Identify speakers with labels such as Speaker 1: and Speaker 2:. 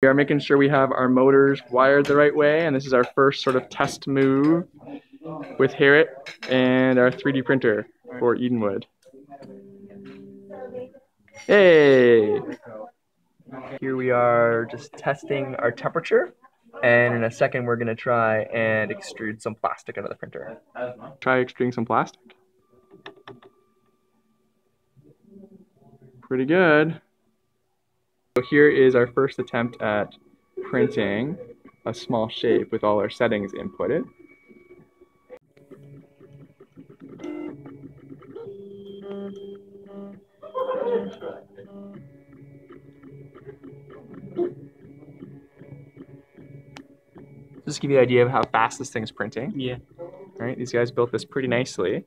Speaker 1: We are making sure we have our motors wired the right way, and this is our first sort of test move with Harriet and our 3D printer for Edenwood. Hey! Here we are just testing our temperature, and in a second we're going to try and extrude some plastic out of the printer. Try extruding some plastic. Pretty good. So here is our first attempt at printing a small shape with all our settings inputted. Just to give you an idea of how fast this thing's printing.
Speaker 2: Yeah.
Speaker 1: Right, these guys built this pretty nicely.